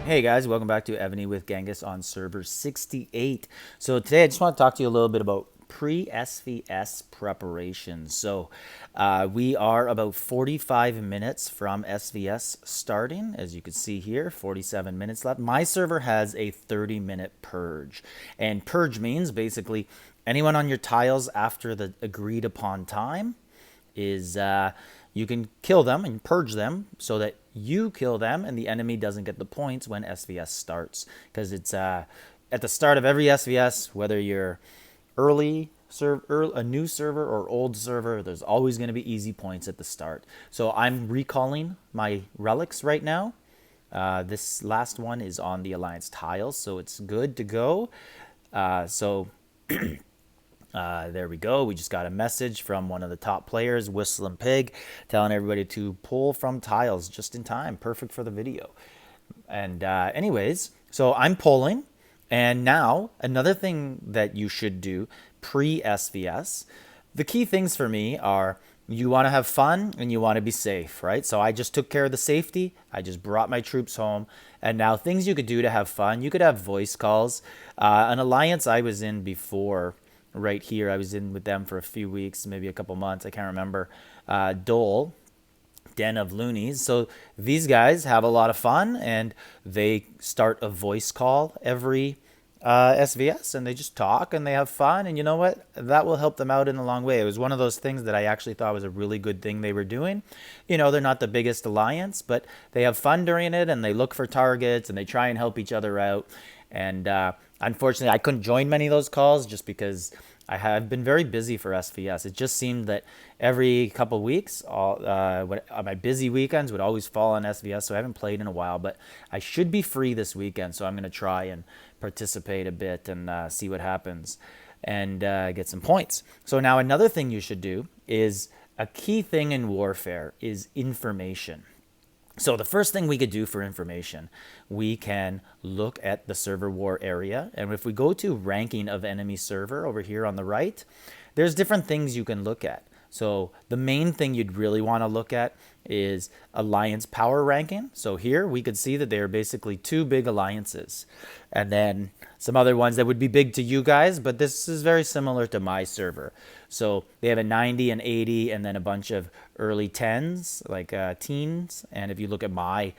Hey guys, welcome back to Evony with Genghis on server 68. So today I just want to talk to you a little bit about pre-SVS preparation. So we are about 45 minutes from SVS starting. As you can see here, 47 minutes left. My server has a 30-minute purge. And purge means basically anyone on your tiles after the agreed upon time is you can kill them and purge them so that you kill them and the enemy doesn't get the points when SVS starts. Because it's at the start of every SVS, whether you're a new server or old server, there's always going to be easy points at the start. So I'm recalling my relics right now. This last one is on the Alliance tiles, so it's good to go. There we go. We just got a message from one of the top players, Whistling Pig, telling everybody to pull from tiles just in time. Perfect for the video. And anyways, so I'm pulling. And now another thing that you should do pre-SVS, the key things for me are you want to have fun and you want to be safe, right? So I just took care of the safety. I just brought my troops home. And now things you could do to have fun. You could have voice calls. An alliance I was in before, right here, I was in with them for a few weeks, maybe a couple months, I can't remember. Dole, Den of Loonies. So these guys have a lot of fun and they start a voice call every SVS and they just talk and they have fun. And you know what? That will help them out in a long way. It was one of those things that I actually thought was a really good thing they were doing. You know, they're not the biggest alliance, but they have fun during it and they look for targets and they try and help each other out. And unfortunately, I couldn't join many of those calls just because I have been very busy for SVS. It just seemed that every couple weeks, my busy weekends would always fall on SVS, so I haven't played in a while. But I should be free this weekend, so I'm going to try and participate a bit and see what happens and get some points. So now another thing you should do is a key thing in warfare is information. So the first thing we could do for information, we can look at the server war area. And if we go to ranking of enemy server over here on the right, there's different things you can look at. So the main thing you'd really want to look at is alliance power ranking. So here we could see that they are basically two big alliances. And then some other ones that would be big to you guys, but this is very similar to my server. So they have a 90, an 80, and then a bunch of early 10s, like teens. And if you look at my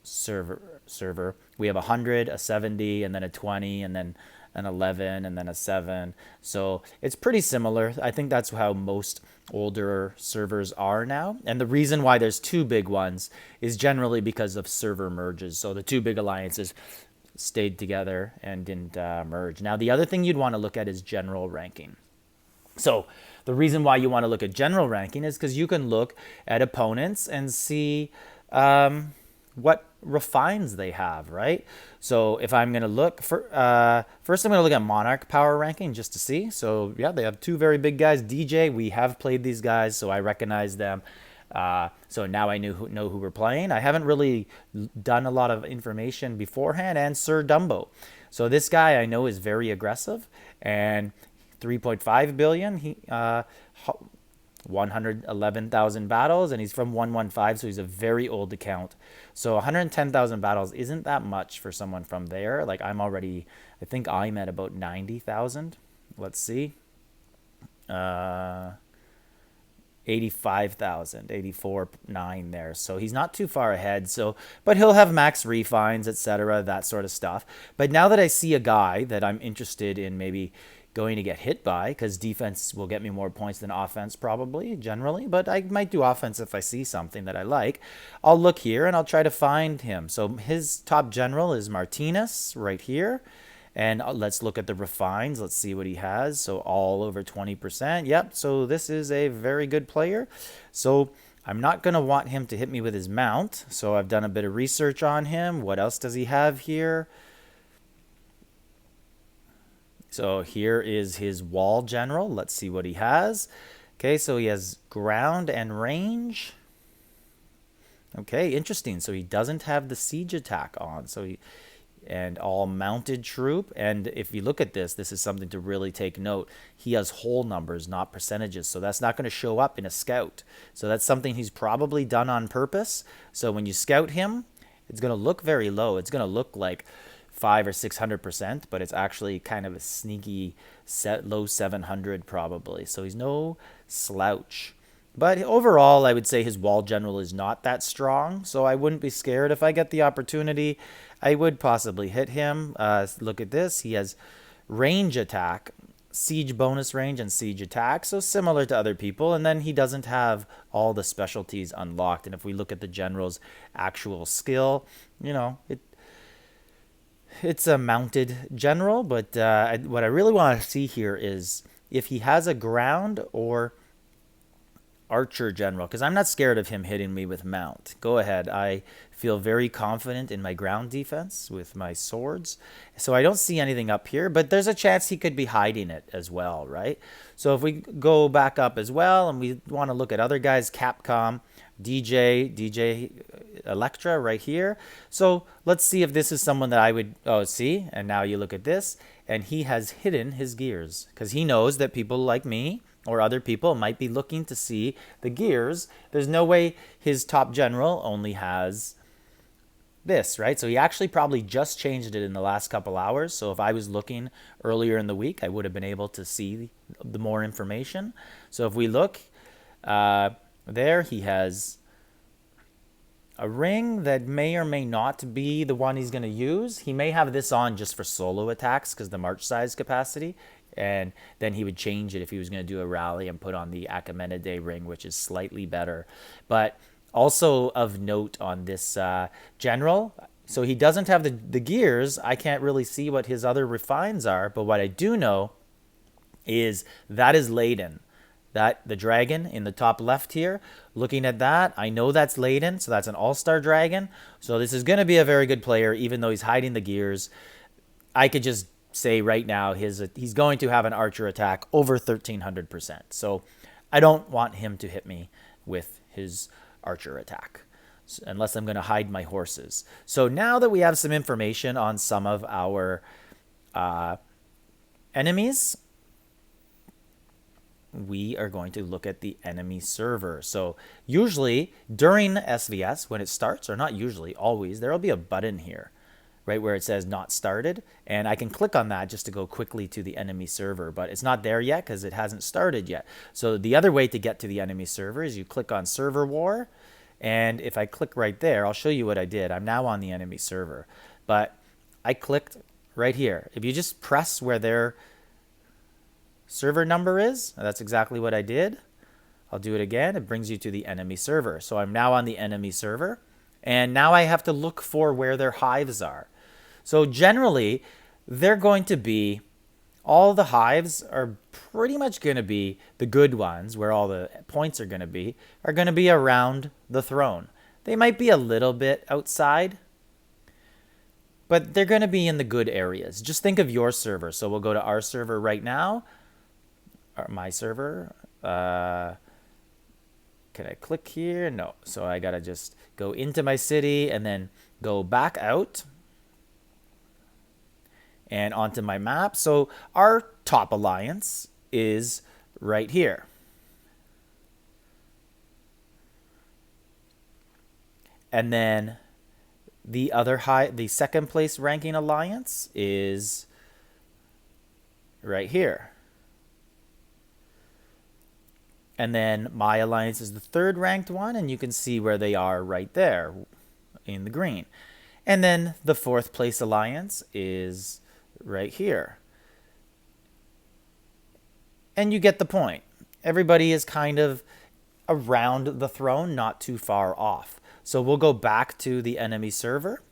server, we have a 100, a 70, and then a 20, and then an 11, and then a 7. So it's pretty similar. I think that's how most older servers are now. And the reason why there's two big ones is generally because of server merges. So the two big alliances stayed together and didn't merge. Now, the other thing you'd want to look at is general ranking. So the reason why you want to look at general ranking is because you can look at opponents and see what refines they have, right? So if I'm going to look for, first I'm going to look at Monarch power ranking just to see. So yeah, they have two very big guys. DJ, we have played these guys, so I recognize them. So now I know who we're playing. I haven't really done a lot of information beforehand. And Sir Dumbo. So this guy I know is very aggressive and 3.5 billion. He 111,000 battles, and he's from 115, so he's a very old account. So 110,000 battles isn't that much for someone from there. Like I think I'm at about 90,000. Let's see. 85,000, 84.9 there. So he's not too far ahead. So, but he'll have max refines, etc., that sort of stuff. But now that I see a guy that I'm interested in maybe going to get hit by, because defense will get me more points than offense probably, generally, but I might do offense if I see something that I like. I'll look here and I'll try to find him. So his top general is Martinez right here. And let's look at the refines. Let's see what he has. So all over 20%. Yep, so this is a very good player. So I'm not going to want him to hit me with his mount. So I've done a bit of research on him. What else does he have here? So here is his wall general. Let's see what he has. Okay, so he has ground and range. Okay, interesting. So he doesn't have the siege attack on. And all mounted troop. And if you look at this, this is something to really take note. He has whole numbers, not percentages. So that's not going to show up in a scout. So that's something he's probably done on purpose. So when you scout him, It's going to look very low. It's going to look like 500 or 600%, but it's actually kind of a sneaky low 700 probably. So he's no slouch. But overall, I would say his wall general is not that strong, so I wouldn't be scared if I get the opportunity. I would possibly hit him. Look at this. He has range attack, siege bonus range, and siege attack, so similar to other people. And then he doesn't have all the specialties unlocked. And if we look at the general's actual skill, you know, it's a mounted general. But what I really want to see here is if he has a ground or archer general, because I'm not scared of him hitting me with mount. Go ahead. I feel very confident in my ground defense with my swords. So I don't see anything up here, but there's a chance he could be hiding it as well, right? So if we go back up as well and we want to look at other guys, Capcom, DJ Electra right here. So let's see if this is someone that I would, oh, see, and now you look at this, and he has hidden his gears because he knows that people like me or other people might be looking to see the gears. There's no way his top general only has this, right? So he actually probably just changed it in the last couple hours. So if I was looking earlier in the week, I would have been able to see the more information. So if we look there, he has a ring that may or may not be the one he's going to use. He may have this on just for solo attacks because the march size capacity. And then he would change it if he was going to do a rally and put on the Achaemenid ring, which is slightly better. But also of note on this general, so he doesn't have the gears. I can't really see what his other refines are, but what I do know is that is Leyden. That the dragon in the top left here, looking at that, I know that's Leyden, so that's an all-star dragon. So this is going to be a very good player, even though he's hiding the gears. I could just say right now he's going to have an archer attack over 1300%. So I don't want him to hit me with his archer attack unless I'm going to hide my horses. So now that we have some information on some of our enemies, we are going to look at the enemy server. So usually during SVS when it starts, or not usually, always, there will be a button here right where it says not started, and I can click on that just to go quickly to the enemy server, but it's not there yet because it hasn't started yet. So the other way to get to the enemy server is you click on server war, and if I click right there, I'll show you what I did. I'm now on the enemy server, but I clicked right here. If you just press where their server number is, that's exactly what I did. I'll do it again. It brings you to the enemy server. So I'm now on the enemy server, and now I have to look for where their hives are. So generally, they're going to be, all the hives are pretty much going to be the good ones, where all the points are going to be around the throne. They might be a little bit outside, but they're going to be in the good areas. Just think of your server. So we'll go to our server right now, or my server. Can I click here? No. So I got to just go into my city and then go back out and onto my map. So our top alliance is right here. And then the second place ranking alliance is right here. And then my alliance is the third ranked one, and you can see where they are right there in the green. And then the fourth place alliance is right here. And you get the point. Everybody is kind of around the throne, not too far off. So we'll go back to the enemy server,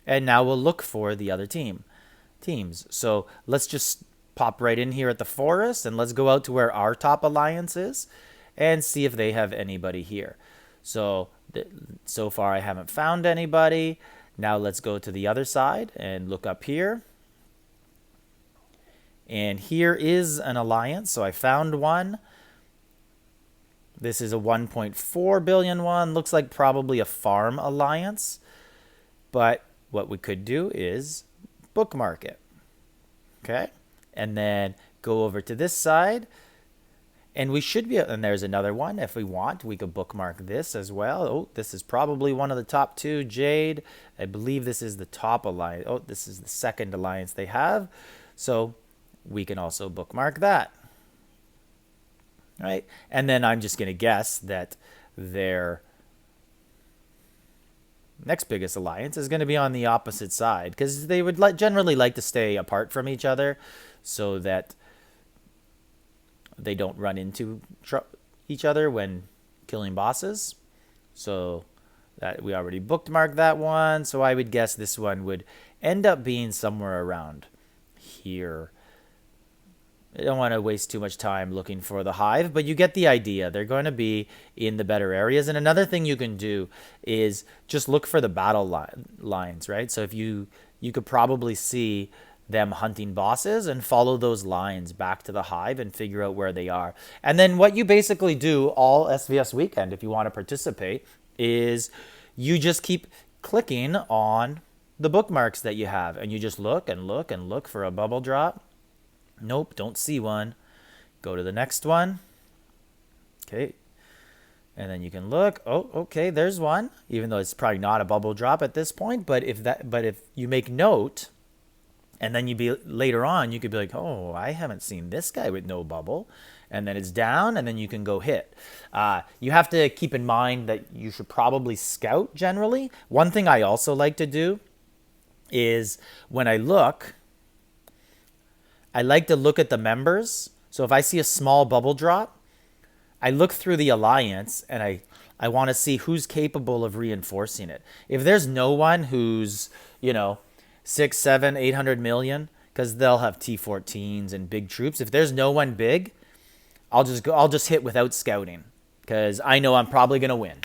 and now we'll look for the other teams. So let's just pop right in here at the forest, and let's go out to where our top alliance is and see if they have anybody here. So far I haven't found anybody. Now let's go to the other side and look up here. And here is an alliance. So I found one. This is a 1.4 billion one. Looks like probably a farm alliance. But what we could do is bookmark it. Okay? And then go over to this side. And we should be, and there's another one. If we want, we could bookmark this as well. Oh, this is probably one of the top two. Jade, I believe this is the top alliance. Oh, this is the second alliance they have. So we can also bookmark that. Right? And then I'm just going to guess that their next biggest alliance is going to be on the opposite side, because they would generally like to stay apart from each other so that they don't run into each other when killing bosses. So that we already bookmarked that one. So I would guess this one would end up being somewhere around here. I don't want to waste too much time looking for the hive, but you get the idea. They're going to be in the better areas. And another thing you can do is just look for the battle lines, right? So if you could probably see them hunting bosses and follow those lines back to the hive and figure out where they are. And then what you basically do all SVS weekend, if you want to participate, is you just keep clicking on the bookmarks that you have, and you just look and look and look for a bubble drop. Nope, don't see one. Go to the next one. Okay. And then you can look. Oh, okay, there's one. Even though it's probably not a bubble drop at this point, but if you make note, and then later on you could be like, oh, I haven't seen this guy with no bubble, and then it's down, and then you can go hit. You have to keep in mind that you should probably scout generally. One thing I also like to do is when I look, I like to look at the members. So if I see a small bubble drop, I look through the alliance and I want to see who's capable of reinforcing it. If there's no one who's, 6, 7, 800 million, because they'll have T14s and big troops. If there's no one big, I'll just hit without scouting, because I know I'm probably going to win.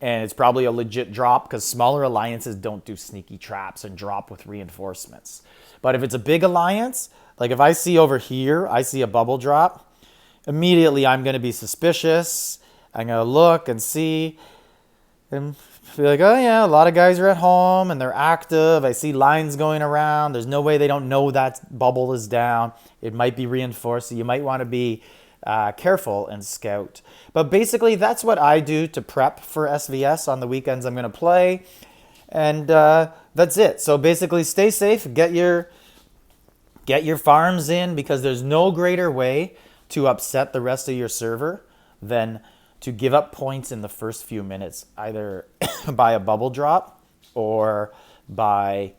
And it's probably a legit drop, because smaller alliances don't do sneaky traps and drop with reinforcements. But if it's a big alliance, like if I see over here, I see a bubble drop, immediately I'm going to be suspicious. I'm going to look and see and be like, oh yeah, a lot of guys are at home and they're active. I see lines going around. There's no way they don't know that bubble is down. It might be reinforced. So you might want to be careful and scout. But basically, that's what I do to prep for SVS on the weekends I'm going to play. And that's it. So basically, stay safe. Get your farms in, because there's no greater way to upset the rest of your server than to give up points in the first few minutes, either by a bubble drop or by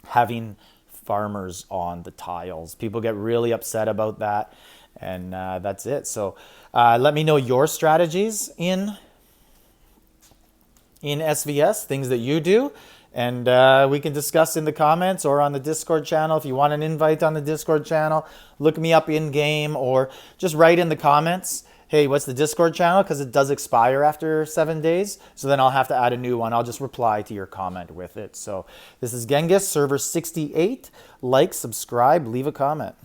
having farmers on the tiles. People get really upset about that, and that's it. So let me know your strategies in SVS, things that you do. And we can discuss in the comments or on the Discord channel. If you want an invite on the Discord channel, look me up in-game, or just write in the comments, hey, what's the Discord channel? Because it does expire after 7 days. So then I'll have to add a new one. I'll just reply to your comment with it. So this is Genghis, server 68. Like, subscribe, leave a comment.